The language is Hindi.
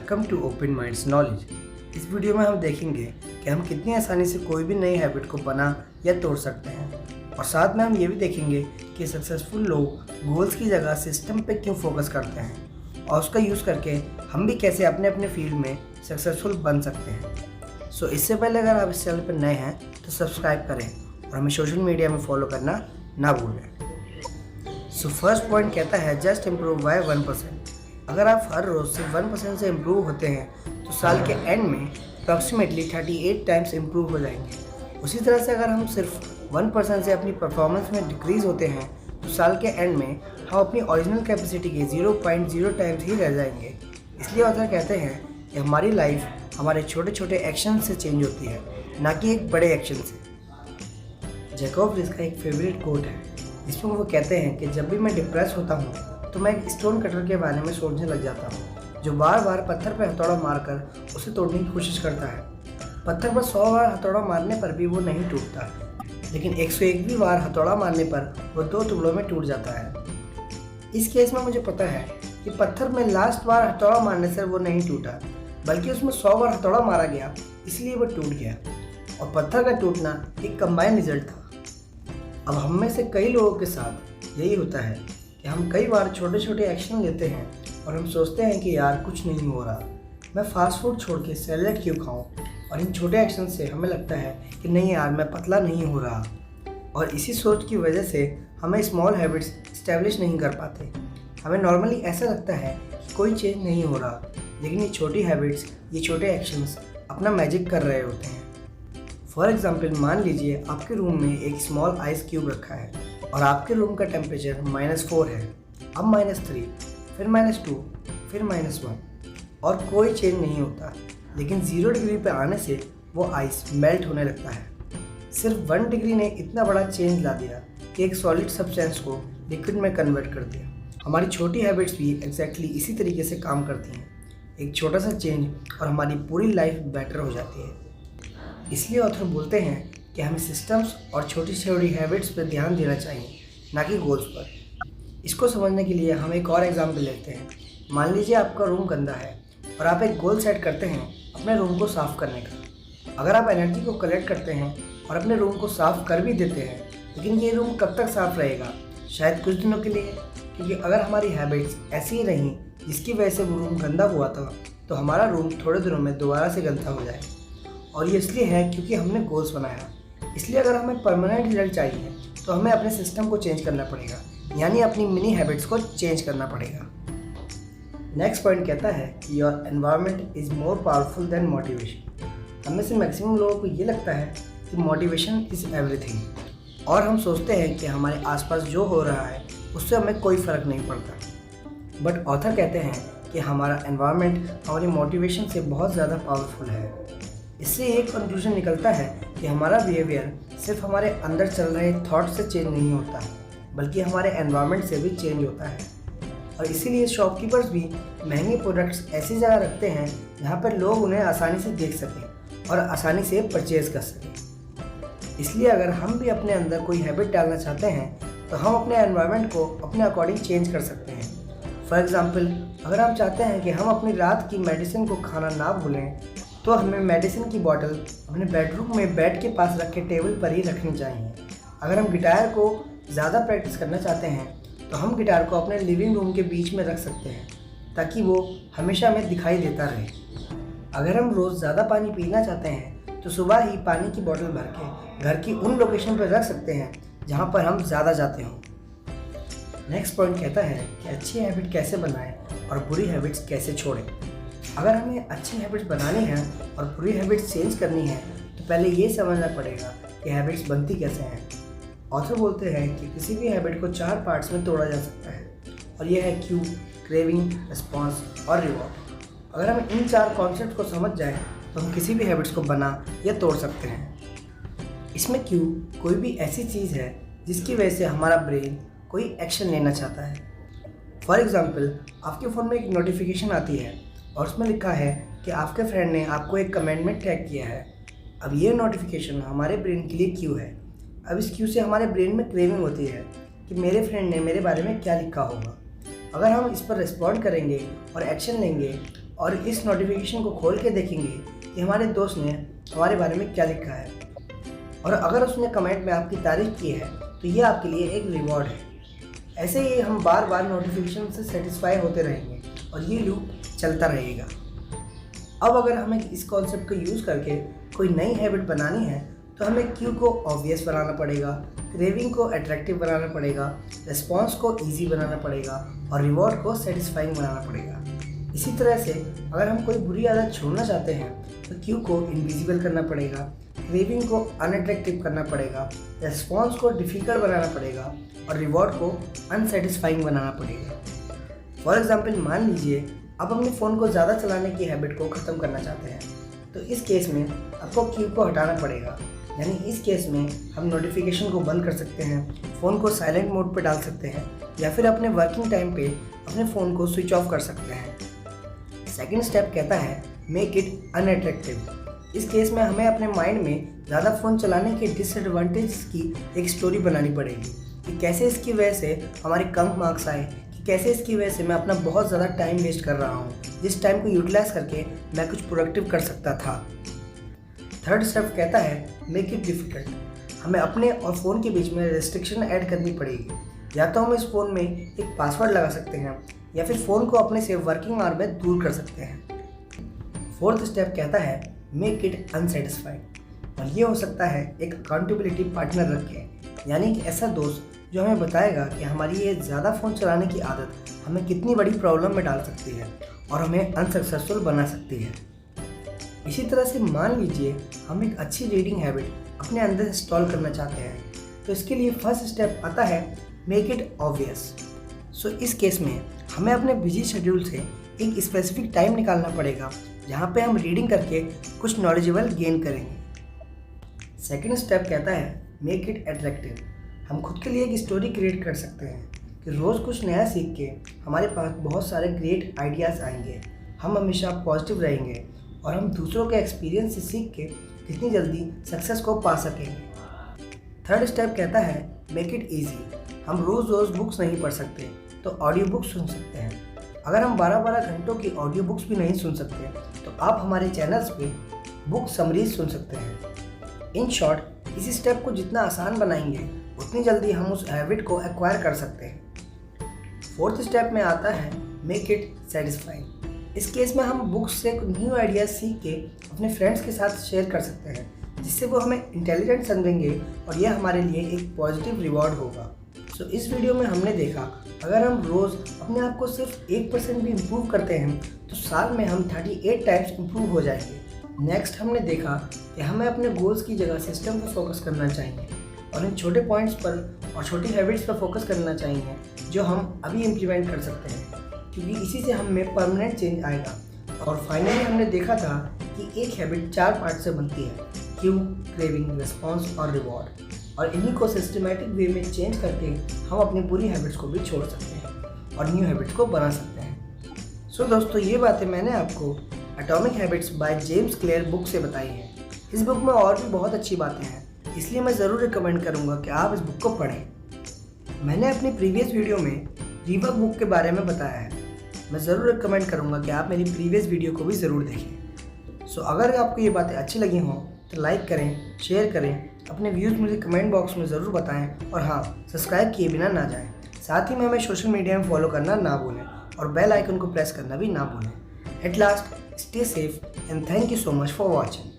Welcome to open minds knowledge. इस वीडियो में हम देखेंगे कि हम कितनी आसानी से कोई भी नई हैबिट को बना या तोड़ सकते हैं, और साथ में हम ये भी देखेंगे कि सक्सेसफुल लोग गोल्स की जगह सिस्टम पे क्यों फोकस करते हैं और उसका यूज़ करके हम भी कैसे अपने अपने फील्ड में सक्सेसफुल बन सकते हैं। सो इससे पहले अगर आप इस चैनल पर नए हैं तो सब्सक्राइब करें और हमें सोशल मीडिया में फॉलो करना ना भूलें। सो फर्स्ट पॉइंट कहता है जस्ट इम्प्रूव बाय 1%। अगर आप हर रोज़ सिर्फ 1% से इम्प्रूव होते हैं तो साल के एंड में अप्रॉक्सीमेटली 38 टाइम्स इम्प्रूव हो जाएंगे। उसी तरह से अगर हम सिर्फ 1% से अपनी परफॉर्मेंस में डिक्रीज़ होते हैं तो साल के एंड में हम अपनी ओरिजिनल कैपेसिटी के 0.0 टाइम्स ही रह जाएंगे। इसलिए ऑथर कहते हैं कि हमारी लाइफ हमारे छोटे छोटे एक्शन से चेंज होती है, ना कि एक बड़े एक्शन से। जैकब रिस का एक फेवरेट कोट है जिसमें वो कहते हैं कि जब भी मैं डिप्रेस होता हूँ तो मैं एक स्टोन कटर के बारे में सोचने लग जाता हूँ जो बार बार पत्थर पर हथौड़ा मारकर उसे तोड़ने की कोशिश करता है। पत्थर पर 100 बार हथौड़ा मारने पर भी वो नहीं टूटता, लेकिन 101वीं बार हथौड़ा मारने पर वो 2 टुकड़ों में टूट जाता है। इस केस में मुझे पता है कि पत्थर में लास्ट बार हथौड़ा मारने से वो नहीं टूटा, बल्कि उसमें 100 बार हथौड़ा मारा गया, इसलिए वो टूट गया, और पत्थर का टूटना एक कंबाइन रिजल्ट था। अब हम में से कई लोगों के साथ यही होता है कि हम कई बार छोटे छोटे एक्शन लेते हैं और हम सोचते हैं कि यार कुछ नहीं हो रहा, मैं फास्ट फूड छोड़ के सैलेड क्यों खाऊं, और इन छोटे एक्शन से हमें लगता है कि नहीं यार मैं पतला नहीं हो रहा, और इसी सोच की वजह से हमें स्मॉल हैबिट्स इस्टेब्लिश नहीं कर पाते। हमें नॉर्मली ऐसा लगता है कि कोई चेंज नहीं हो रहा, लेकिन ये छोटी हैबिट्स, ये छोटे एक्शंस अपना मैजिक कर रहे होते हैं। फॉर एग्जाम्पल, मान लीजिए आपके रूम में एक स्मॉल आइस क्यूब रखा है और आपके रूम का टेम्परेचर -4 है, अब -3, फिर -2, फिर -1, और कोई चेंज नहीं होता। लेकिन 0 डिग्री पे आने से वो आइस मेल्ट होने लगता है। सिर्फ 1 डिग्री ने इतना बड़ा चेंज ला दिया कि एक सॉलिड सब्सटेंस को लिक्विड में कन्वर्ट कर दिया। हमारी छोटी हैबिट्स भी एग्जैक्टली इसी तरीके से काम करती हैं। एक छोटा सा चेंज और हमारी पूरी लाइफ बेटर हो जाती है। इसलिए ऑथर बोलते हैं कि हमें सिस्टम्स और छोटी छोटी हैबिट्स पर ध्यान देना चाहिए, ना कि गोल्स पर। इसको समझने के लिए हम एक और एग्जाम्पल लेते हैं। मान लीजिए आपका रूम गंदा है और आप एक गोल सेट करते हैं अपने रूम को साफ़ करने का। अगर आप एनर्जी को कलेक्ट करते हैं और अपने रूम को साफ़ कर भी देते हैं, लेकिन ये रूम कब तक साफ़ रहेगा? शायद कुछ दिनों के लिए, क्योंकि अगर हमारी हैबिट्स ऐसी ही रहीं जिसकी वजह से वो रूम गंदा हुआ था, तो हमारा रूम थोड़े दिनों में दोबारा से गंदा हो जाए। और ये इसलिए है क्योंकि हमने गोल्स बनाया। इसलिए अगर हमें परमानेंट रिजल्ट चाहिए तो हमें अपने सिस्टम को चेंज करना पड़ेगा, यानी अपनी मिनी हैबिट्स को चेंज करना पड़ेगा। नेक्स्ट पॉइंट कहता है कि your environment is more powerful than motivation. हमें से मैक्सिमम लोगों को ये लगता है कि मोटिवेशन इज़ एवरीथिंग, और हम सोचते हैं कि हमारे आसपास जो हो रहा है उससे हमें कोई फ़र्क नहीं पड़ता। बट ऑथर कहते हैं कि हमारा एनवायरनमेंट हमारी मोटिवेशन से बहुत ज़्यादा पावरफुल है। इससे एक कंक्लूजन निकलता है कि हमारा बिहेवियर सिर्फ हमारे अंदर चल रहे थॉट से चेंज नहीं होता, बल्कि हमारे एनवायरनमेंट से भी चेंज होता है। और इसीलिए शॉपकीपर्स भी महंगे प्रोडक्ट्स ऐसी जगह रखते हैं जहाँ पर लोग उन्हें आसानी से देख सकें और आसानी से परचेज़ कर सकें। इसलिए अगर हम भी अपने अंदर कोई हैबिट डालना चाहते हैं तो हम अपने एनवायरनमेंट को अपने अकॉर्डिंग चेंज कर सकते हैं। फॉर एग्ज़ाम्पल, अगर हम चाहते हैं कि हम अपनी रात की मेडिसिन को खाना ना भूलें, तो हमें मेडिसिन की बॉटल अपने बेडरूम में बेड के पास रख के टेबल पर ही रखनी चाहिए। अगर हम गिटार को ज़्यादा प्रैक्टिस करना चाहते हैं तो हम गिटार को अपने लिविंग रूम के बीच में रख सकते हैं ताकि वो हमेशा हमें दिखाई देता रहे। अगर हम रोज़ ज़्यादा पानी पीना चाहते हैं तो सुबह ही पानी की बोतल भर के घर की उन लोकेशन पर रख सकते हैं जहाँ पर हम ज़्यादा जाते हों। नेक्स्ट पॉइंट कहता है कि अच्छी हैबिट कैसे बनाएं और बुरी हैबिट्स कैसे छोड़ें। अगर हमें अच्छी हैबिट्स बनानी है और बुरी हैबिट्स चेंज करनी है तो पहले ये समझना पड़ेगा कि हैबिट्स बनती कैसे हैं। ऑथर बोलते हैं कि किसी भी हैबिट को 4 पार्ट्स में तोड़ा जा सकता है, और यह है क्यू, क्रेविंग, रिस्पॉन्स और रिवॉर्ड। अगर हम इन 4 कॉन्सेप्ट को समझ जाएं तो हम किसी भी हैबिट्स को बना या तोड़ सकते हैं। इसमें क्यू कोई भी ऐसी चीज़ है जिसकी वजह से हमारा ब्रेन कोई एक्शन लेना चाहता है। फॉर एग्ज़ाम्पल, आपके फ़ोन में एक नोटिफिकेशन आती है और उसमें लिखा है कि आपके फ्रेंड ने आपको एक कमेंट में टैग किया है। अब ये नोटिफिकेशन हमारे ब्रेन के लिए क्यू है। अब इस क्यू से हमारे ब्रेन में क्रेविंग होती है कि मेरे फ्रेंड ने मेरे बारे में क्या लिखा होगा। अगर हम इस पर रिस्पॉन्ड करेंगे और एक्शन लेंगे और इस नोटिफिकेशन को खोल के देखेंगे कि हमारे दोस्त ने हमारे बारे में क्या लिखा है। और अगर उसने कमेंट में आपकी तारीफ की है तो ये आपके लिए एक रिवॉर्ड है। ऐसे ही हम बार बार नोटिफिकेशन से सेटिस्फाई होते रहेंगे और ये लूप चलता रहेगा। अब अगर हमें इस कॉन्सेप्ट को यूज़ करके कोई नई हैबिट बनानी है तो हमें क्यू को ऑब्वियस बनाना पड़ेगा, क्रेविंग को अट्रैक्टिव बनाना पड़ेगा, रिस्पॉन्स को ईजी बनाना पड़ेगा और रिवॉर्ड को सेटिस्फाइंग बनाना पड़ेगा। इसी तरह से अगर हम कोई बुरी आदत छोड़ना चाहते हैं तो क्यू को इनविजिबल करना पड़ेगा, क्रेविंग को अनअट्रैक्टिव करना पड़ेगा, रिस्पॉन्स को डिफिकल्ट बनाना पड़ेगा और रिवॉर्ड को अनसेटिस्फाइंग बनाना पड़ेगा। फॉर एग्जाम्पल, मान लीजिए आप अपने फ़ोन को ज़्यादा चलाने की हैबिट को ख़त्म करना चाहते हैं, तो इस केस में आपको क्यू को हटाना पड़ेगा। यानी इस केस में हम नोटिफिकेशन को बंद कर सकते हैं, फ़ोन को साइलेंट मोड पर डाल सकते हैं या फिर अपने वर्किंग टाइम पे अपने फ़ोन को स्विच ऑफ कर सकते हैं। सेकेंड स्टेप कहता है मेक इट अनअट्रैक्टिव। इस केस में हमें अपने माइंड में ज़्यादा फ़ोन चलाने के डिसएडवांटेज की एक स्टोरी बनानी पड़ेगी कि कैसे इसकी वजह से हमारे कम मार्क्स आए, कि कैसे इसकी वजह से मैं अपना बहुत ज़्यादा टाइम वेस्ट कर रहा हूँ, जिस टाइम को यूटिलाइज करके मैं कुछ प्रोडक्टिव कर सकता था। थर्ड स्टेप कहता है मेक इट डिफ़िकल्ट। हमें अपने और फ़ोन के बीच में रेस्ट्रिक्शन ऐड करनी पड़ेगी। या तो हम इस फ़ोन में एक पासवर्ड लगा सकते हैं या फिर फ़ोन को अपने से वर्किंग आवर में दूर कर सकते हैं। फोर्थ स्टेप कहता है मेक इट अनसेटिस्फाइड। और ये हो सकता है एक अकाउंटेबिलिटी पार्टनर रखें, यानी कि ऐसा दोस्त जो हमें बताएगा कि हमारी ये ज़्यादा फ़ोन चलाने की आदत हमें कितनी बड़ी प्रॉब्लम में डाल सकती है और हमें अनसक्सेसफुल बना सकती है। इसी तरह से मान लीजिए हम एक अच्छी रीडिंग हैबिट अपने अंदर इंस्टॉल करना चाहते हैं, तो इसके लिए फर्स्ट स्टेप आता है मेक इट ऑब्वियस। सो इस केस में हमें अपने बिजी शेड्यूल से एक स्पेसिफिक टाइम निकालना पड़ेगा जहाँ पे हम रीडिंग करके कुछ नॉलेजेबल गेन करेंगे। सेकेंड स्टेप कहता है मेक इट अट्रैक्टिव। हम खुद के लिए एक स्टोरी क्रिएट कर सकते हैं कि रोज़ कुछ नया सीख के हमारे पास बहुत सारे ग्रेट आइडियाज़ आएंगे, हम हमेशा पॉजिटिव रहेंगे और हम दूसरों के एक्सपीरियंस से सीख के कितनी जल्दी सक्सेस को पा सकेंगे। थर्ड स्टेप कहता है मेक इट ईजी। हम रोज़ बुक्स नहीं पढ़ सकते तो ऑडियो बुक्स सुन सकते हैं। अगर हम 12-12 घंटों की ऑडियो बुक्स भी नहीं सुन सकते तो आप हमारे चैनल्स पे बुक समरीज सुन सकते हैं। इन शॉर्ट, इसी स्टेप को जितना आसान बनाएंगे उतनी जल्दी हम उस हैबिट को एक्वायर कर सकते हैं। फोर्थ स्टेप में आता है मेक इट सेटिस्फाइंग। इस केस में हम बुक्स से न्यू आइडियाज़ सीख के अपने फ्रेंड्स के साथ शेयर कर सकते हैं, जिससे वो हमें इंटेलिजेंट समझेंगे और यह हमारे लिए एक पॉजिटिव रिवॉर्ड होगा। सो इस वीडियो में हमने देखा अगर हम रोज़ अपने आप को सिर्फ 1% भी इम्प्रूव करते हैं तो साल में हम 38 टाइम्स इम्प्रूव हो जाएंगे। नेक्स्ट हमने देखा कि हमें अपने गोल्स की जगह सिस्टम पर फोकस करना चाहिए और इन छोटे पॉइंट्स पर और छोटी हैबिट्स पर फोकस करना चाहिए जो हम अभी इम्प्लीमेंट कर सकते हैं, क्योंकि इसी से हम में परमानेंट चेंज आएगा। और फाइनली हमने देखा था कि एक हैबिट 4 पार्ट से बनती है, क्यू, क्रेविंग, रिस्पॉन्स और रिवॉर्ड। और इन्हीं को सिस्टमेटिक वे में चेंज करके हम अपनी बुरी हैबिट्स को भी छोड़ सकते हैं और न्यू हैबिट्स को बना सकते हैं। सो दोस्तों, ये बातें मैंने आपको atomic habits by James clear book से बताई हैं। इस बुक में और भी बहुत अच्छी बातें हैं, इसलिए मैं ज़रूर रिकमेंड करूँगा कि आप इस बुक को पढ़ें। मैंने अपनी प्रीवियस वीडियो में रीवर्क बुक के बारे में बताया है, मैं ज़रूर रिकमेंड करूँगा कि आप मेरी प्रीवियस वीडियो को भी ज़रूर देखें। सो अगर आपको ये बातें अच्छी लगी हों तो लाइक करें, शेयर करें, अपने व्यूज़ मुझे कमेंट बॉक्स में ज़रूर बताएं और हाँ, सब्सक्राइब किए बिना ना जाएं। साथ ही में हमें सोशल मीडिया में फॉलो करना ना भूलें और बेल आइकन को प्रेस करना भी ना भूलें। At last, stay safe and thank you so much for watching.